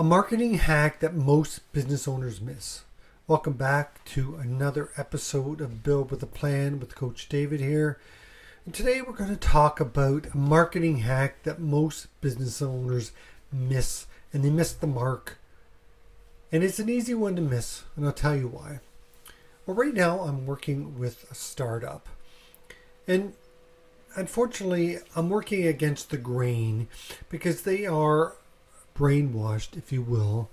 A marketing hack that most business owners miss. Welcome back to another episode of Build with a Plan with Coach David here. And today we're going to talk about a marketing hack that most business owners miss, and they miss the mark. And it's an easy one to miss, and I'll tell you why. Well, right now I'm working with a startup, and unfortunately I'm working against the grain because they are brainwashed, if you will,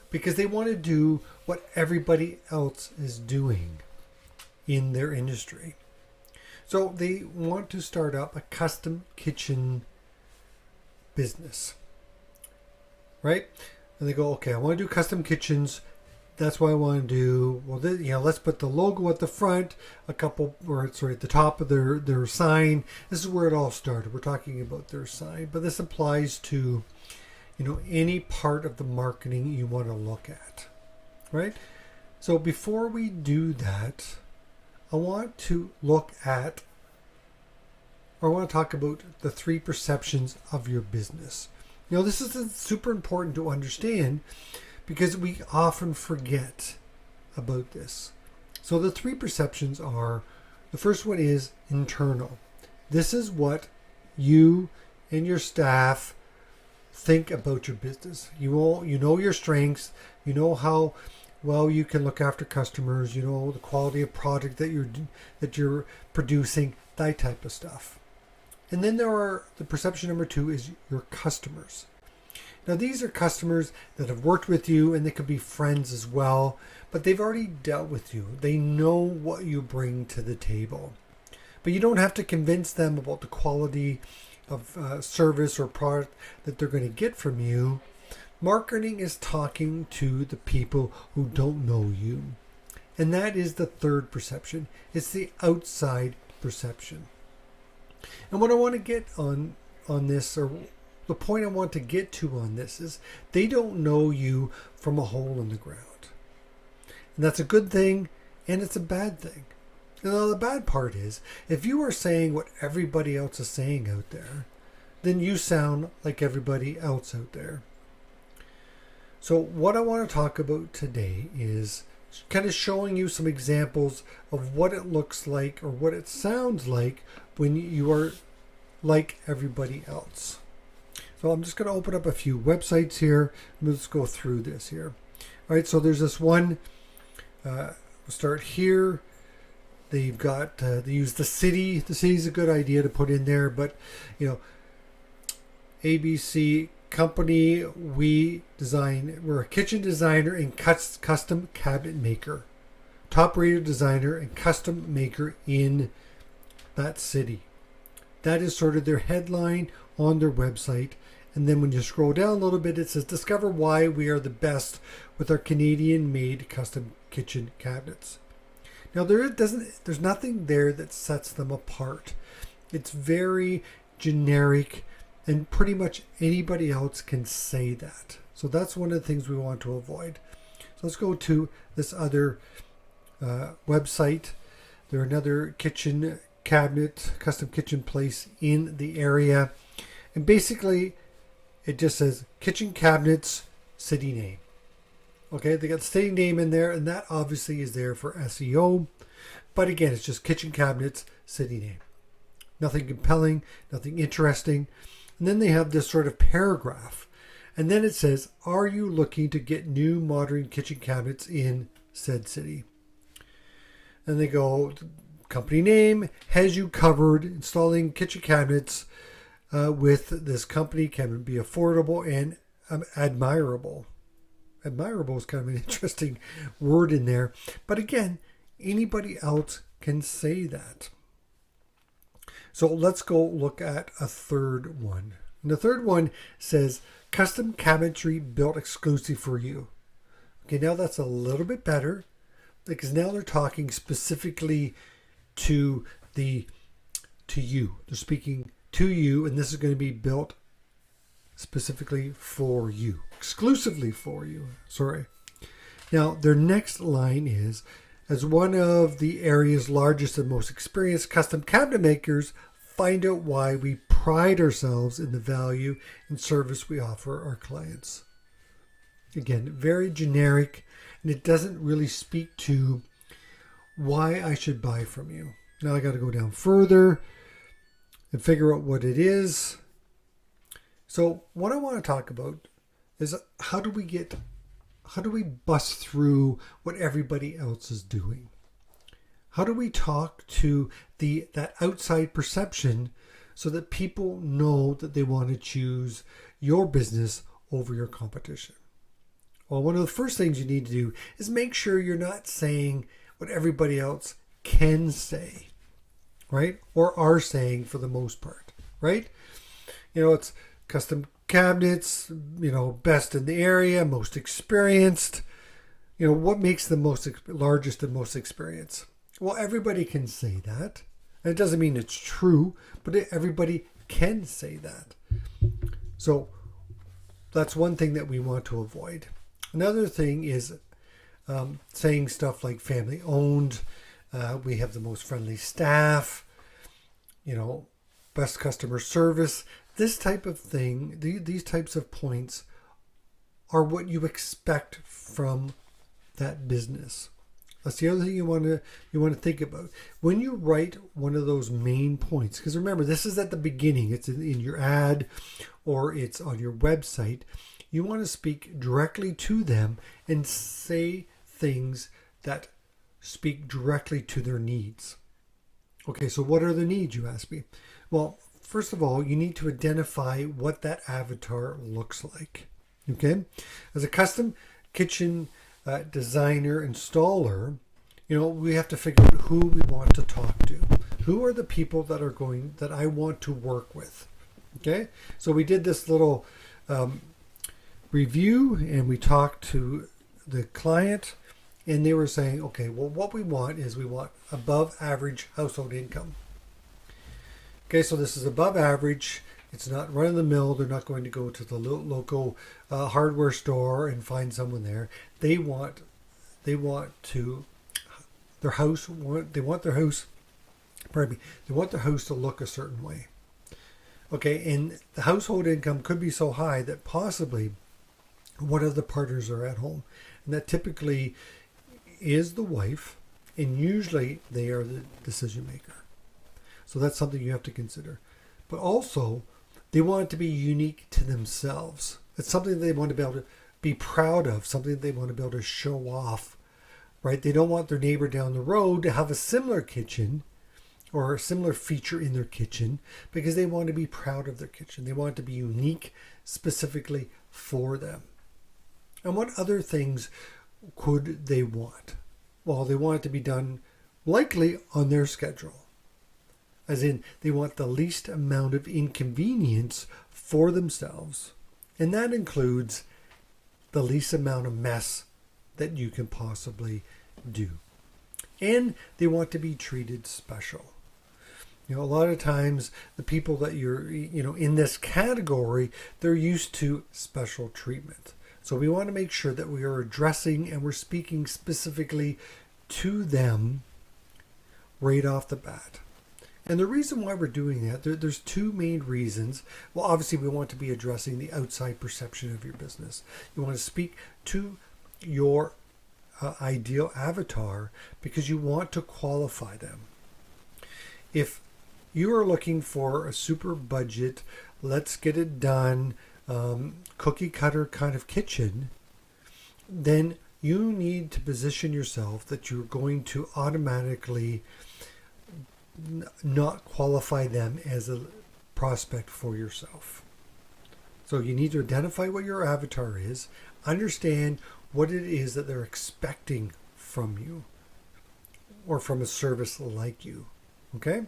because they want to do what everybody else is doing in their industry. So they want to start up a custom kitchen business, right? And they go, okay, I want to do custom kitchens. That's what I want to do. Well, let's put the logo at the front, at the top of their sign. This is where it all started. We're talking about their sign, but this applies to any part of the marketing you want to look at, right? So before we do that, I want to talk about the 3 perceptions of your business. This is super important to understand because we often forget about this. So the 3 perceptions are, the first one is internal. This is what you and your staff think about your business. You know your strengths. You know how well you can look after customers. You know the quality of product that you're producing. That type of stuff. And then the perception number 2 is your customers. Now these are customers that have worked with you, and they could be friends as well, but they've already dealt with you. They know what you bring to the table, but you don't have to convince them about the quality of service or product that they're going to get from you. Marketing is talking to the people who don't know you. And that is the 3rd perception. It's the outside perception. And what I want to get on this, or the point I want to get to on this, is they don't know you from a hole in the ground. And that's a good thing, and it's a bad thing. Now, the bad part is, if you are saying what everybody else is saying out there, then you sound like everybody else out there. So what I want to talk about today is kind of showing you some examples of what it looks like or what it sounds like when you are like everybody else. So I'm just going to open up a few websites here. Let's go through this here. All right, so there's this one. We'll start here. They've got, they use the city. The city's a good idea to put in there, but, ABC company, we're a kitchen designer and custom cabinet maker. Top rated designer and custom maker in that city. That is sort of their headline on their website. And then when you scroll down a little bit, it says, discover why we are the best with our Canadian made custom kitchen cabinets. Now there's nothing there that sets them apart. It's very generic, and pretty much anybody else can say that. So that's one of the things we want to avoid. So let's go to this other website. They're another kitchen cabinet, custom kitchen place in the area. And basically it just says kitchen cabinets, city name. Okay, they got the city name in there, and that obviously is there for SEO. But again, it's just kitchen cabinets, city name. Nothing compelling, nothing interesting. And then they have this sort of paragraph. And then it says, are you looking to get new modern kitchen cabinets in said city? And they go, company name has you covered. Installing kitchen cabinets with this company can be affordable and admirable. Admirable is kind of an interesting word in there. But again, anybody else can say that. So let's go look at a third one. And the third one says, custom cabinetry built exclusive for you. Okay, now that's a little bit better because now they're talking specifically to you. They're speaking to you, and this is going to be built specifically for you, exclusively for you. Sorry. Now, their next line is, as one of the area's largest and most experienced custom cabinet makers, find out why we pride ourselves in the value and service we offer our clients. Again, very generic, and it doesn't really speak to why I should buy from you. Now I got to go down further and figure out what it is. So what I want to talk about is how do we bust through what everybody else is doing? How do we talk to that outside perception so that people know that they want to choose your business over your competition? Well, one of the first things you need to do is make sure you're not saying what everybody else can say, right? Or are saying for the most part, right? It's custom cabinets, best in the area, most experienced. What makes the largest and most experienced? Well, everybody can say that. And it doesn't mean it's true, but everybody can say that. So that's one thing that we want to avoid. Another thing is saying stuff like family owned, we have the most friendly staff, best customer service. This type of thing, these types of points are what you expect from that business. That's the other thing you want to think about when you write one of those main points. Because remember, this is at the beginning. It's in your ad or it's on your website. You want to speak directly to them and say things that speak directly to their needs. Okay, so what are the needs, you ask me? Well, first of all, you need to identify what that avatar looks like. Okay, as a custom kitchen designer, installer, we have to figure out who we want to talk to. Who are the people that I want to work with? Okay, so we did this little review and we talked to the client and they were saying, okay, well, what we want above average household income. Okay, so this is above average. It's not run of the mill. They're not going to go to the local hardware store and find someone there. They want their house to look a certain way. Okay, and the household income could be so high that possibly one of the partners are at home, and that typically is the wife, and usually they are the decision maker. So that's something you have to consider. But also, they want it to be unique to themselves. It's something they want to be able to be proud of, something they want to be able to show off, right? They don't want their neighbor down the road to have a similar kitchen or a similar feature in their kitchen because they want to be proud of their kitchen. They want it to be unique specifically for them. And what other things could they want? Well, they want it to be done likely on their schedule. As in, they want the least amount of inconvenience for themselves. And that includes the least amount of mess that you can possibly do. And they want to be treated special. A lot of times the people that you're, in this category, they're used to special treatment. So we want to make sure that we are addressing and we're speaking specifically to them right off the bat. And the reason why we're doing that, there's two main reasons. Well, obviously we want to be addressing the outside perception of your business. You want to speak to your ideal avatar because you want to qualify them. If you are looking for a super budget, let's get it done, cookie cutter kind of kitchen, then you need to position yourself that you're going to automatically not qualify them as a prospect for yourself. So you need to identify what your avatar is, understand what it is that they're expecting from you or from a service like you. Okay?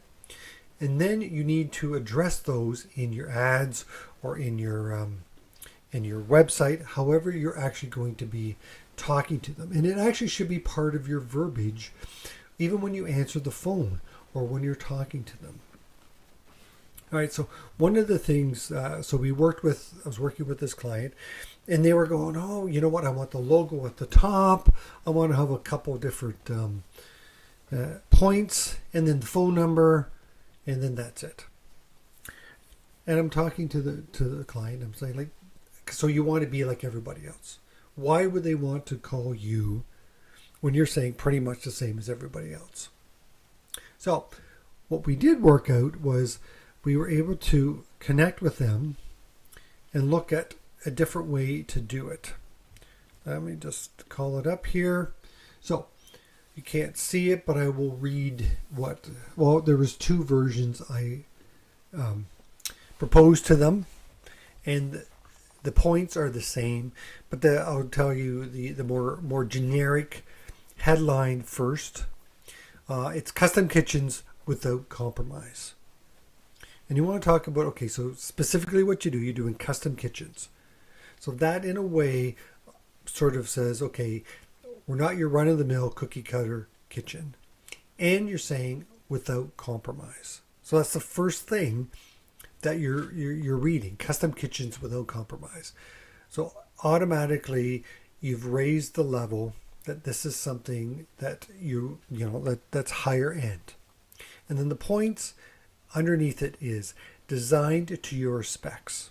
And then you need to address those in your ads or in your website, however you're actually going to be talking to them. And it actually should be part of your verbiage, even when you answer the phone or when you're talking to them. All right, so one of the things, I was working with this client, and they were going, oh, you know what, I want the logo at the top. I want to have a couple different points, and then the phone number, and then that's it. And I'm talking to the client. I'm saying, like, so you want to be like everybody else. Why would they want to call you when you're saying pretty much the same as everybody else? So what we did work out was we were able to connect with them and look at a different way to do it. Let me just call it up here. So you can't see it, but I will read there was 2 versions I proposed to them, and the points are the same, but I'll tell you the more generic headline first. It's custom kitchens without compromise. And you want to talk about, okay, so specifically what you're doing custom kitchens. So that in a way sort of says, okay, we're not your run-of-the-mill cookie cutter kitchen. And you're saying without compromise. So that's the first thing that you're reading, custom kitchens without compromise. So automatically you've raised the level that this is something that that's higher end. And then the points underneath it is designed to your specs.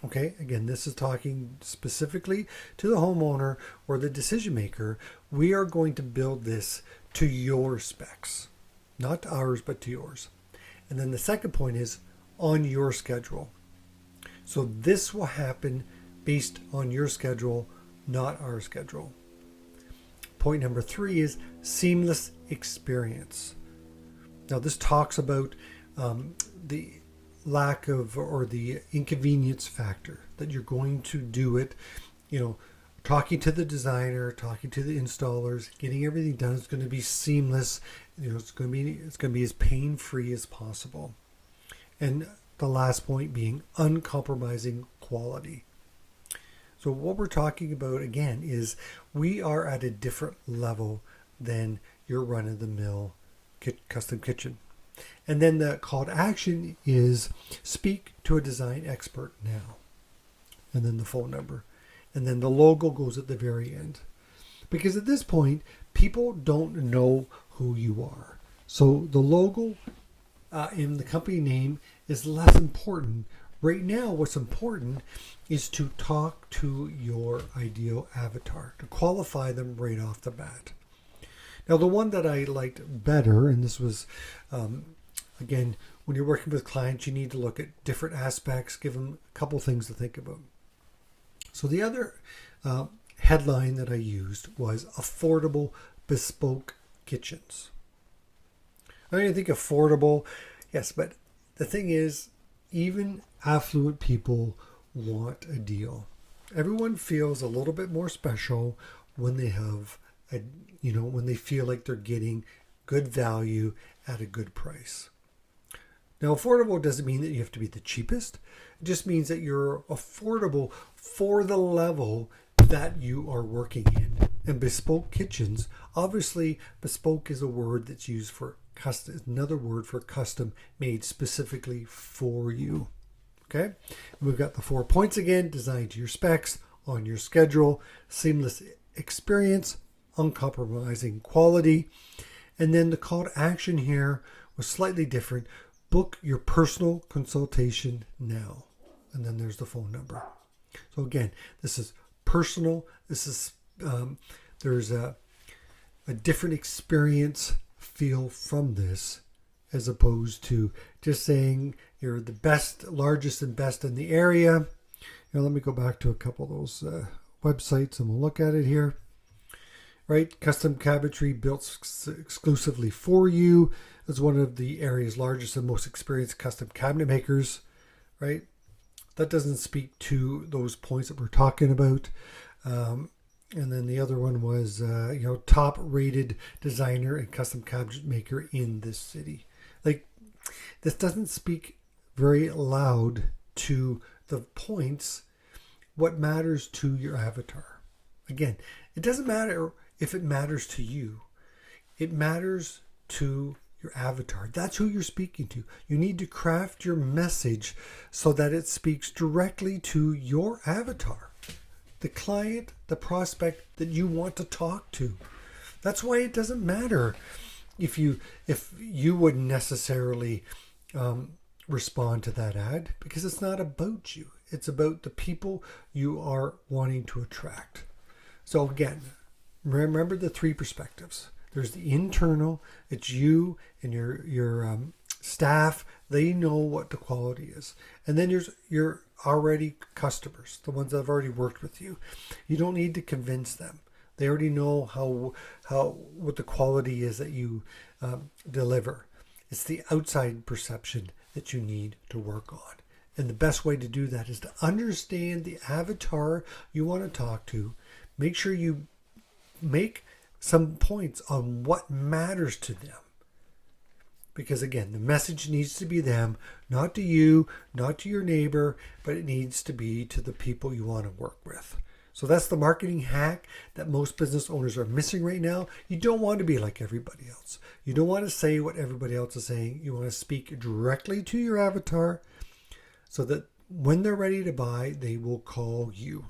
Okay, again, this is talking specifically to the homeowner or the decision maker. We are going to build this to your specs, not ours, but to yours. And then the second point is on your schedule. So this will happen based on your schedule, not our schedule. Point number 3 is seamless experience. Now this talks about the lack of or the inconvenience factor that you're going to do it, talking to the designer, talking to the installers, getting everything done is going to be seamless. It's going to be as pain-free as possible. And the last point being uncompromising quality. So what we're talking about again is we are at a different level than your run-of-the-mill custom kitchen. And then the call to action is speak to a design expert now. And then the phone number. And then the logo goes at the very end. Because at this point, people don't know who you are. So the logo in the company name is less important. Right now, what's important is to talk to your ideal avatar, to qualify them right off the bat. Now, the one that I liked better, and this was, again, when you're working with clients, you need to look at different aspects, give them a couple things to think about. So the other headline that I used was affordable bespoke kitchens. I mean, I think affordable, yes, but the thing is, even affluent people want a deal. Everyone feels a little bit more special when they have when they feel like they're getting good value at a good price. Now, affordable doesn't mean that you have to be the cheapest. It just means that you're affordable for the level that you are working in. And bespoke kitchens, obviously, bespoke is a word that's used for custom, another word for custom made specifically for you. Okay, and we've got the 4 points again: designed to your specs, on your schedule, seamless experience, uncompromising quality. And then the call to action here was slightly different. Book your personal consultation now. And then there's the phone number. So again, this is personal. This is there's a different experience feel from this, as opposed to just saying you're the best, largest, and best in the area. Now let me go back to a couple of those websites and we'll look at it here. Right, custom cabinetry built exclusively for you as one of the area's largest and most experienced custom cabinet makers. Right, that doesn't speak to those points that we're talking about. And then the other one was, top rated designer and custom cabinet maker in this city. Like, this doesn't speak very loud to the points. What matters to your avatar? Again, it doesn't matter if it matters to you. It matters to your avatar. That's who you're speaking to. You need to craft your message so that it speaks directly to your avatar, the client, the prospect that you want to talk to. That's why it doesn't matter if you wouldn't necessarily respond to that ad because it's not about you. It's about the people you are wanting to attract. So again, remember the three perspectives. There's the internal. It's you and your staff. They know what the quality is. And then there's your already customers, the ones that have already worked with you. You don't need to convince them. They already know what the quality is that you deliver. It's the outside perception that you need to work on. And the best way to do that is to understand the avatar you want to talk to. Make sure you make some points on what matters to them. Because again, the message needs to be them, not to you, not to your neighbor, but it needs to be to the people you want to work with. So that's the marketing hack that most business owners are missing right now. You don't want to be like everybody else. You don't want to say what everybody else is saying. You want to speak directly to your avatar so that when they're ready to buy, they will call you.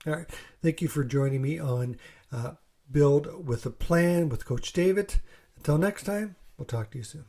All right. Thank you for joining me on Build with a Plan with Coach David. Until next time, we'll talk to you soon.